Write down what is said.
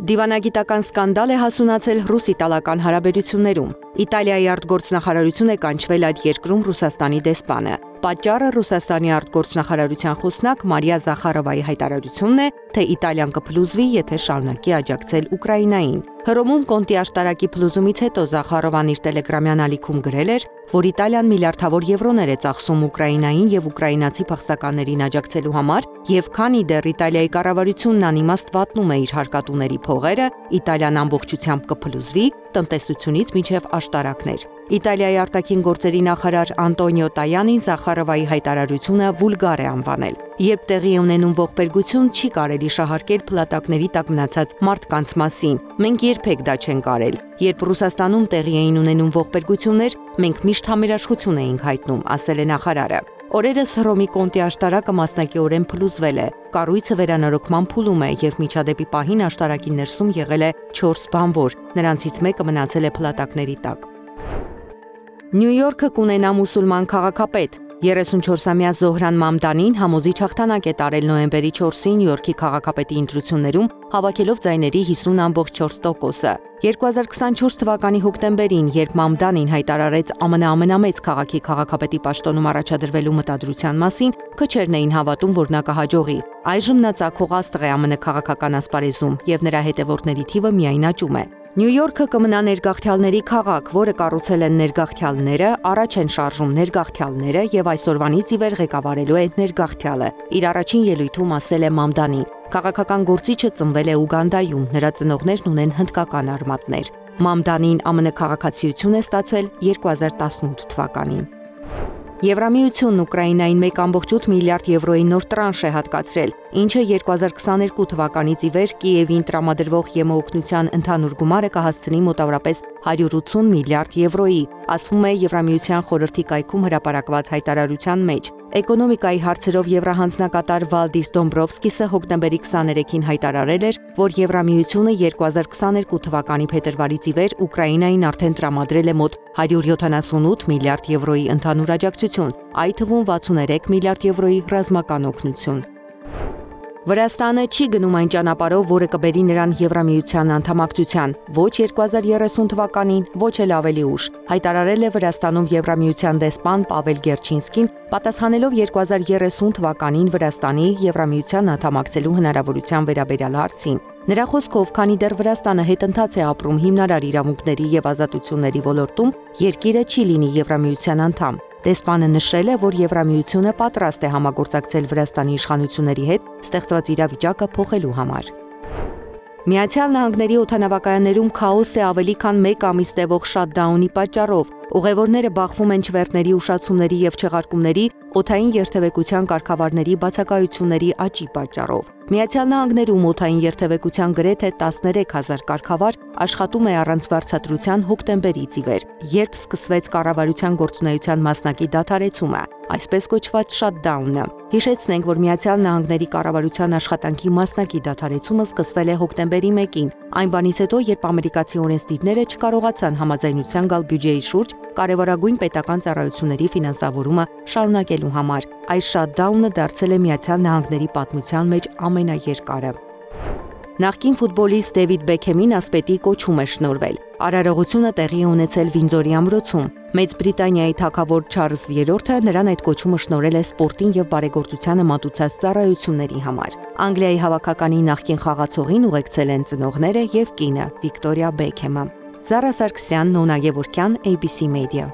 Դիվանագիտական սկանդալ է հասունացել ռուս-իտալական հարաբերություններում։ Իտալիայի արտգործնախարարություն է կանչվել այդ երկրում Ռուսաստանի դեսպանը։ Պատճառը Ռուսաստանի արտգործնախարարության խոսնակ Մարիա Զախարովայի հայտարարությունն է, թե Իտալիան կփլուզվի, եթե շարունակի աջակցել Ուկրաինային։ Հռոմում Կոնտի աշտարակի փլուզումից հետո Զախարովան իր տելեգրամյան ալիքում գրել էր, որ Իտալիան միլիարդավոր եվրոներ է ծախսում Ուկրաինային եւ ուկրաինացի փախստականներին աջակցելու համար, եւ քանի դեռ Իտալիայի կառավարությունն անիմաստ վատնում է իր հարկատուների փողերը, Իտալիան ամբողջությամբ կփլուզվի տնտեսությունից մինչև աշտարակներ։ Իտալիայի արտաքին գործերի նախարար Անտոնիո Տայանին Զախարովայի հայտարարությունը վուլգար է անվանել։ Երբ տեղի է ունենում ողբերգություն, չի կարելի շահարկել փլատակների տակ մնացած մարդկանց մասին։ Մենք երբեք դա չենք արել։ Երբ Ռուսաստանում տեղի էին ունենում ողբերգություններ, մենք միշտ համերաշխություն էինք հայտնում, ասել է նախարարը։ Օրերս Հռոմի Կոնտի աշտարակը մասնակիորեն փլուզվել է։ Կառույցը վերանորոգման փուլում է եւ միջադեպի պահին աշտարակի ներսում եղել է 4 բանվոր, նրանցից մեկը մնացել է փլատակների տակ։ Նյու Յորքը կունենա մուսուլման քաղաքապետ։ 34-ամյա Զոհրան Մամդանին համոզիչ հաղթանակ է տարել նոյեմբերի 4-ին Նյու Յորքի քաղաքապետի ընտրություններում, հավաքելով ձայների 50.4%-ը։ 2024 թվականի հոկտեմբերին, երբ Մամդանին հայտարարեց ԱՄՆ ամենամեծ քաղաքի քաղաքապետի պաշտոնում առաջադրվելու մտադրության մասին, քչերն էին հավատում, որ նա կհաջողի։ Այժմ նա ծագող աստղ է ԱՄՆ քաղաքական ասպարեզում, եւ նրա հետևորդների թիվը միայն աճում է։ Նյու Յորքը կմնա ներգաղթյալների քաղաք, որը կառուցել են ներգաղթյալները, առաջ են շարժում ներգաղթյալները եւ այսօրվանից ի վեր ղեկավարելու է ներգաղթյալը։ Իր առաջին ելույթում ասել է Մամդանին. քաղաքական գործիչը ծնվել է Ուգանդայում, նրա ծնողներն ունեն հնդկական արմատներ։ Մամդանին ԱՄՆ քաղաքացիություն է ստացել 2018 թվականին։ Եվրամիությունն Ուկրաինային 1.8 միլիարդ եվրոյի նոր տրանշ է հատկացրել, ինչը 2022 թվականից ի վեր Կիևին տրամադրվող ԵՄՕ-օգնության ընդհանուր գումարը կհասցնի մոտավորապես 180 միլիարդ եվրոյի, ասվում է Եվրամիության խորհրդի կայքում հրապարակված հայտարարության մեջ։ Էկոնոմիկայի հարցերով եվրահանձնակատար Վալդիս Դոմբրովսկիսը հոկտեմբերի 23-ին հայտարարել էր, որ Եվրամիությունը 2022 թվականի փետրվարից ի վեր Ուկրաինային արդեն տրամադրել է մոտ 178 միլիարդ եվրոյի ընդհանուր աջակցություն, այդ թվում 63 միլիարդ եվրոյի ռազմական օգնություն։ Վրաստանը չի գնում այն ճանապարհով, որը կբերի նրան Եվրամիության անդամակցության, ոչ 2030 թվականին, ոչ էլ ավելի ուշ, հայտարարել է Վրաստանում Եվրամիության դեսպան Պավել Գերչինսկին, պատասխանելով 2030 թվականին Վրաստանի Եվրամիության անդամակցելու հնարավորության վերաբերյալ հարցին։ Նրա խոսքով, քանի դեռ Վրաստանը հետընթաց է ապրում հիմնարար իրավունքների եւ ազատությունների ոլորտում, երկիրը չի լինի Եվրամիության անդամ։ Դեսպանը նշել է, որ Եվրամիությունը պատրաստ է համագործակցել Վրաստանի իշխանությունների հետ ստեղծված իրավիճակը փոխելու համար։ Միացյալ Նահանգների օդանավակայաններում քաոս է ավելի քան 1 ամիս տևող շաթդաունի պատճառով։ Ուղևորները բախվում են չվերթների ուշացումների եւ չեղարկումների, օդային երթևեկության կարգավարների բացակայությունների աճի պատճառով։ Միացյալ Նահանգներում օդային երթևեկության գրեթե 13000 կարգավար աշխատում է առանց վարձատրության հոկտեմբերից ի վեր, երբ սկսվեց կառավարության գործունեության մասնակի դադարեցումը, այսպես կոչված շաթդաունը։ Հիշեցնենք, որ Միացյալ Նահանգների կառավարության աշխատանքի մասնակի դադարեցումը սկսվել է հոկտեմբերի 1-ին, այն բանից հետո, երբ ամերիկացի օրենսդիրները չկարողացան համաձայնության գալ բյուջեի շուրջ կարևորագույն պետական ծառայությունների ֆինանսավորումը շարունակելու համար։ Այս շաթդաունը դարձել է Միացյալ Նահանգների պատմության մեջ ամենաերկարը։ Նախկին ֆուտբոլիստ Դեվիդ Բեքհեմին ասպետի կոչում է շնորհվել։ Արարողությունը տեղի է ունեցել Վինդզորի ամրոցում։ Մեծ Բրիտանիայի թագավոր Չարլզ III-ը նրան այդ կոչումը շնորհել է սպորտին եւ բարեգործությանը մատուցած ծառայությունների համար։ Անգլիայի հավաքականի նախկին խաղացողին ուղեկցել են ծնողները եւ կինը Վիկտորիա Բեքհեմը։ Զարա Սարգսյան, Նոնա Գևորգյան, ABC Media։